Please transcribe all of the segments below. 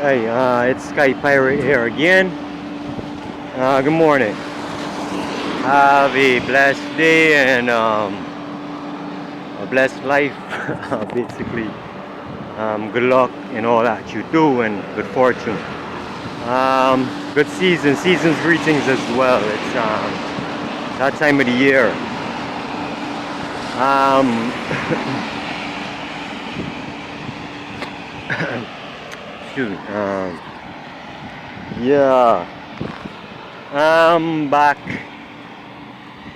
Hey, it's Sky Pirate here again. Good morning. Have a blessed day and a blessed life, basically. Good luck in all that you do and good fortune. Good season's greetings as well. It's that time of the year. Um, excuse me. Yeah, I'm back.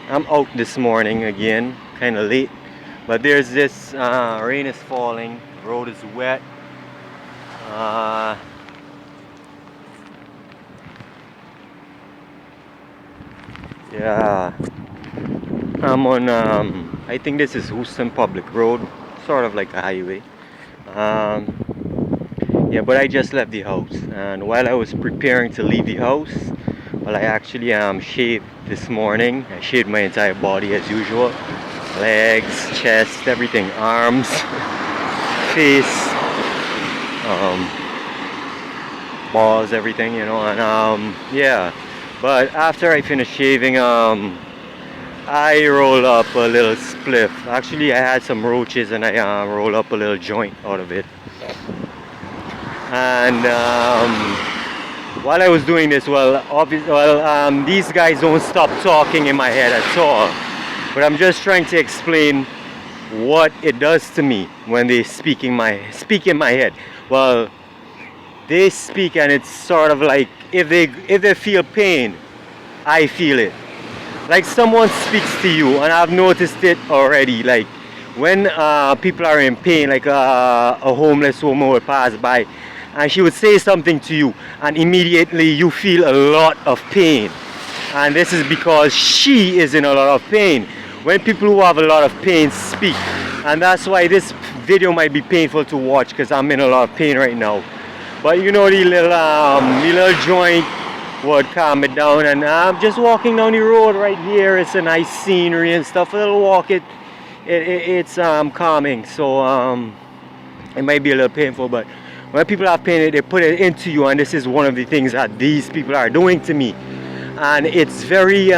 I'm out this morning again, kind of late. But there's this rain is falling, road is wet. Uh, yeah, I'm on. I think this is Houston Public Road, sort of like a highway. Um, yeah, but I just left the house, and while I was preparing to leave the house, well, I actually shaved this morning. I shaved my entire body as usual, legs, chest, everything, arms, face. Um, balls, everything, and yeah. But after I finished shaving, I rolled up a little spliff. Actually, I had some roaches and I rolled up a little joint out of it. And while I was doing this, these guys don't stop talking in my head at all. But I'm just trying to explain what it does to me when they speak in my head. Well, they speak and it's sort of like if they feel pain, I feel it. Like someone speaks to you, and I've noticed it already. Like when people are in pain, like a homeless woman would pass by, and she would say something to you, and immediately you feel a lot of pain. And this is because she is in a lot of pain. When people who have a lot of pain speak, and that's why this video might be painful to watch because I'm in a lot of pain right now. But the little joint would calm it down, and I'm just walking down the road right here. It's a nice scenery and stuff. A little walk, it's calming. So it might be a little painful, but when people have pain, they put it into you, and this is one of the things that these people are doing to me, and it's very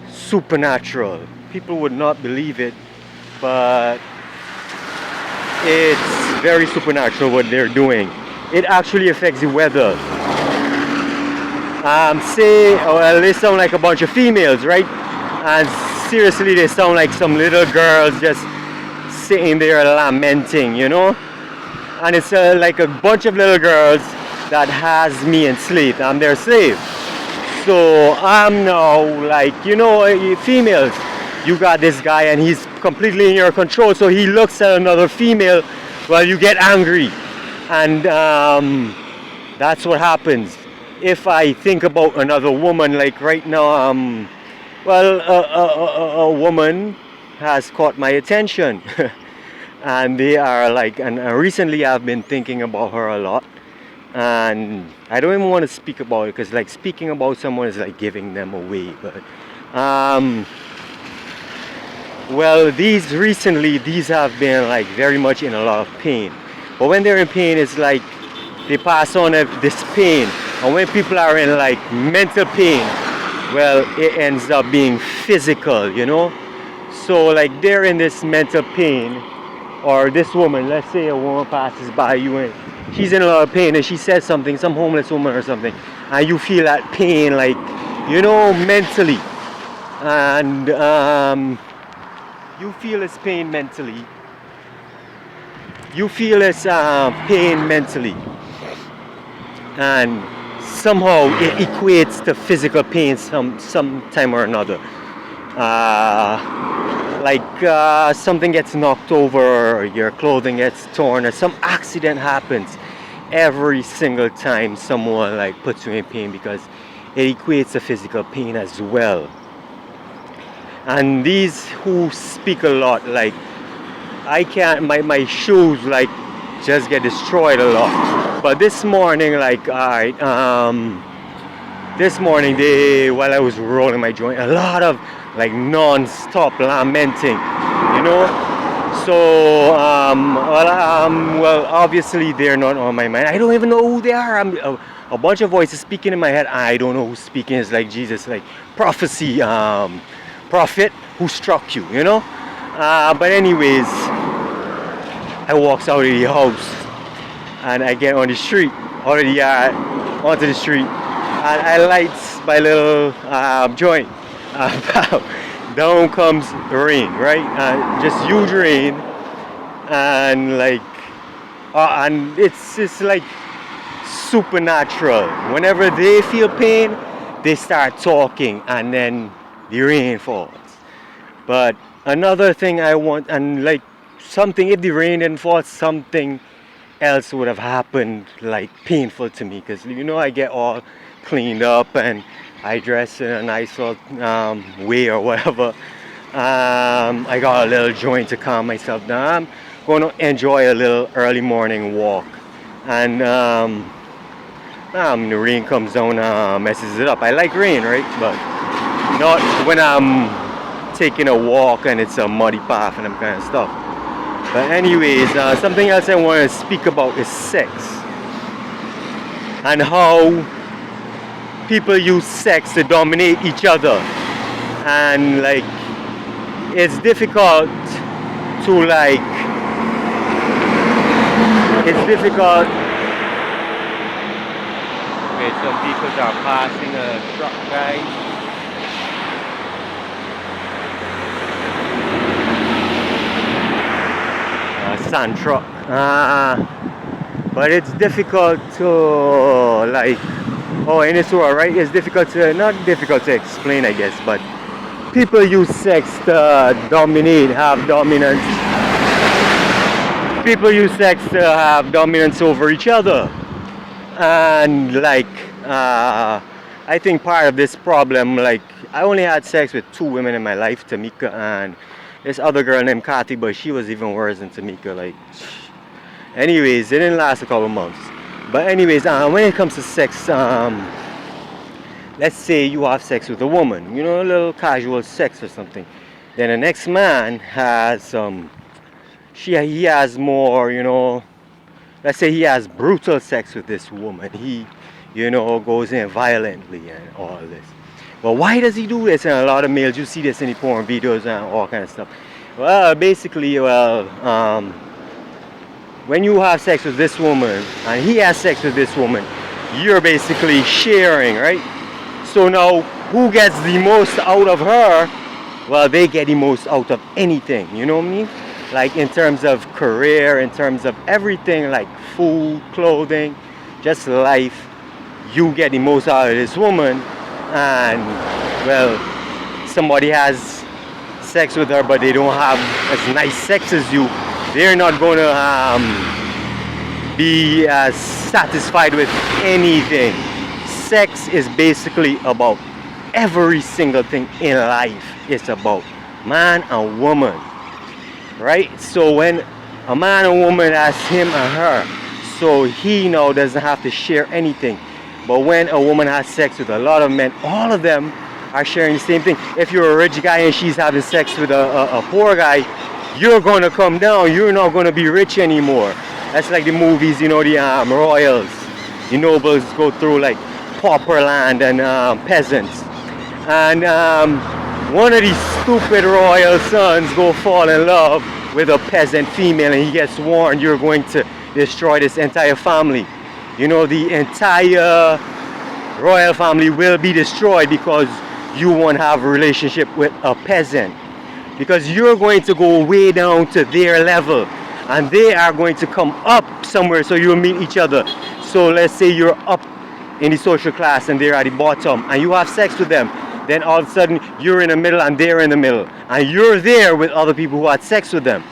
supernatural. People would not believe it, but it's very supernatural what they're doing. It actually affects the weather. They sound like a bunch of females, right? And seriously, they sound like some little girls just sitting there lamenting. And it's like a bunch of little girls that has me enslaved. I'm their slave. So I'm now females. You got this guy and he's completely in your control. So he looks at another female, well, you get angry, and that's what happens. If I think about another woman, like right now, a woman has caught my attention, and they are like, and recently I've been thinking about her a lot, and I don't even want to speak about it because like speaking about someone is like giving them away. But these have been like very much in a lot of pain. But when they're in pain, it's like they pass on this pain. And when people are in like mental pain, well, it ends up being physical. So like they're in this mental pain, or this woman, let's say a woman passes by you and she's in a lot of pain and she says something, some homeless woman or something, and you feel that pain, like, mentally. And you feel this pain mentally. You feel this pain mentally. And somehow it equates to physical pain some time or another. Something gets knocked over, or your clothing gets torn, or some accident happens. Every single time someone like puts you in pain, because it equates to physical pain as well. And these who speak a lot, like I can't, my shoes like just get destroyed a lot. But this morning, like, alright, this morning while I was rolling my joint, a lot of like non-stop lamenting, you know. So, well, obviously they're not on my mind. I don't even know who they are. A bunch of voices speaking in my head. I don't know who's speaking. It's like Jesus, like prophecy, prophet who struck you, you know? But anyways, I walks out of the house and I get on the street, out of the yard, onto the street, and I lights my little joint. Down comes the rain, right? Just huge rain, and like, and it's like supernatural. Whenever they feel pain, they start talking, and then the rain falls. But another thing I want, and like something, if the rain didn't fall, something else would have happened, like painful to me, because you know I get all cleaned up and I dress in a nice little way or whatever. I got a little joint to calm myself down. I'm going to enjoy a little early morning walk, and the rain comes down, messes it up. I like rain, right? But not when I'm taking a walk and it's a muddy path and that kind of stuff. But anyways, something else I want to speak about is sex, and how people use sex to dominate each other. And like, it's difficult to like, it's difficult. Okay, some people are passing a truck, guys. Sand truck. But it's difficult to like, oh, in this world, right? It's difficult to, not difficult to explain, I guess, but people use sex to dominate, have dominance. People use sex to have dominance over each other. And like, I think part of this problem, like, I only had sex with 2 women in my life, Tamika and this other girl named Kathy, but she was even worse than Tamika. Like, anyways, it didn't last a couple months. But anyways, when it comes to sex, let's say you have sex with a woman, you know, a little casual sex or something. Then the next man has, he has more, you know, let's say he has brutal sex with this woman. He, you know, goes in violently and all this. Well, why does he do this? And a lot of males, you see this in the porn videos and all kind of stuff. Well, basically, when you have sex with this woman and he has sex with this woman, you're basically sharing, right? So now, who gets the most out of her? Well, they get the most out of anything, you know what I mean? Like in terms of career, in terms of everything, like food, clothing, just life, you get the most out of this woman. And well, somebody has sex with her but they don't have as nice sex as you, they're not going to be as satisfied with anything. Sex is basically about every single thing in life. It's about man and woman, right? So when a man and woman has him and her, so he now doesn't have to share anything. But when a woman has sex with a lot of men, all of them are sharing the same thing. If you're a rich guy and she's having sex with a poor guy, you're going to come down. You're not going to be rich anymore. That's like the movies, you know, the royals, the nobles go through like pauper land and peasants. And one of these stupid royal sons go fall in love with a peasant female, and he gets warned, you're going to destroy this entire family. You know, the entire royal family will be destroyed because you won't have a relationship with a peasant. Because you're going to go way down to their level and they are going to come up somewhere, so you'll meet each other. So let's say you're up in the social class and they're at the bottom and you have sex with them. Then all of a sudden you're in the middle and they're in the middle. And you're there with other people who had sex with them.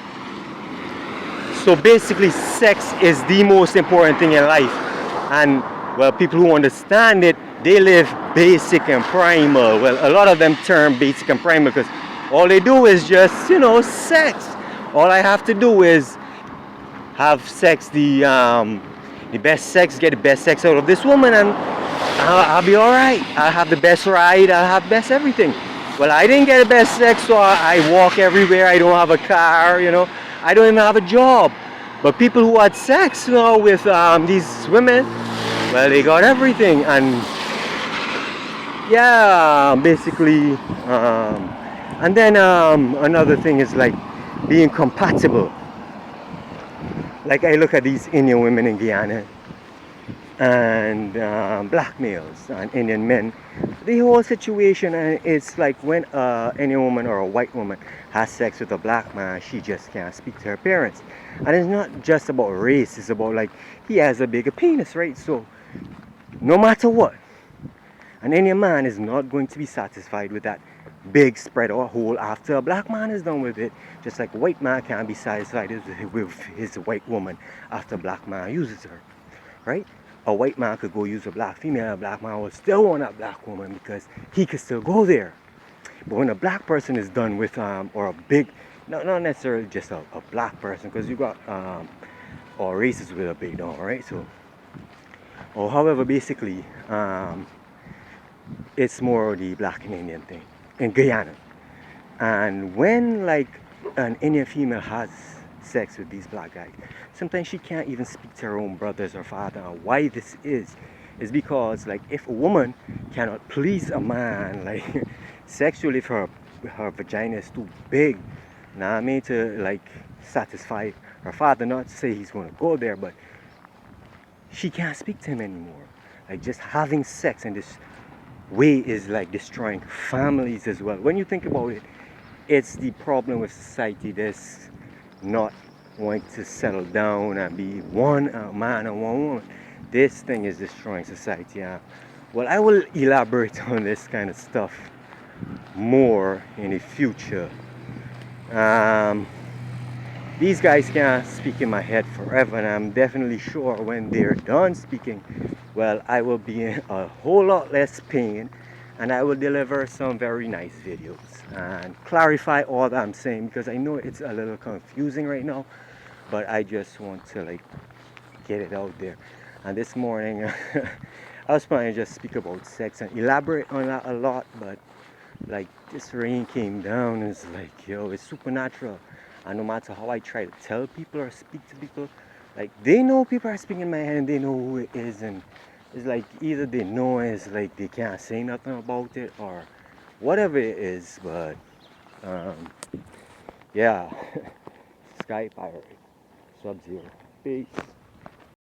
So basically sex is the most important thing in life. And well, people who understand it, they live basic and primal. Well, a lot of them term basic and primal because all they do is just, you know, sex. All I have to do is have sex, the best sex, get the best sex out of this woman, and I'll be all right. I'll have the best ride. I'll have best everything. Well, I didn't get the best sex, so I walk everywhere. I don't have a car, you know. I don't even have a job. But people who had sex, you know, with these women, well, they got everything. And yeah, basically, and then another thing is like being compatible. Like I look at these Indian women in Guyana and black males and Indian men. The whole situation, and it's like when any woman or a white woman has sex with a black man, she just can't speak to her parents. And it's not just about race, it's about like he has a bigger penis, right? So no matter what, an Indian man is not going to be satisfied with that big spread or hole after a black man is done with it. Just like a white man can't be satisfied with his white woman after a black man uses her, right? A white man could go use a black female, a black man will still want that black woman because he could still go there. But when a black person is done with, or a big, not necessarily just a black person, because you got or races with a big dog, right? So, or however, basically, it's more the black and Indian thing in Guyana. And when like an Indian female has sex with these black guys, sometimes she can't even speak to her own brothers or father. And why this is because like if a woman cannot please a man like sexually, if her vagina is too big, now I mean, to like satisfy her father, not to say he's gonna go there, but she can't speak to him anymore. Like just having sex in this way is like destroying families as well. When you think about it, it's the problem with society that's not wanting to settle down and be one man and one woman. This thing is destroying society. Well, I will elaborate on this kind of stuff more in the future. Um, these guys can't speak in my head forever, and I'm definitely sure when they're done speaking, well, I will be in a whole lot less pain, and I will deliver some very nice videos and clarify all that I'm saying, because I know it's a little confusing right now, but I just want to like get it out there. And this morning I was planning to just speak about sex and elaborate on that a lot, but like this rain came down and it's like, yo, it's supernatural. And no matter how I try to tell people or speak to people, like they know people are speaking in my head and they know who it is, and it's like either they know it's like they can't say nothing about it or whatever it is. But um, yeah, Sky Pirate, Sub-Zero, peace.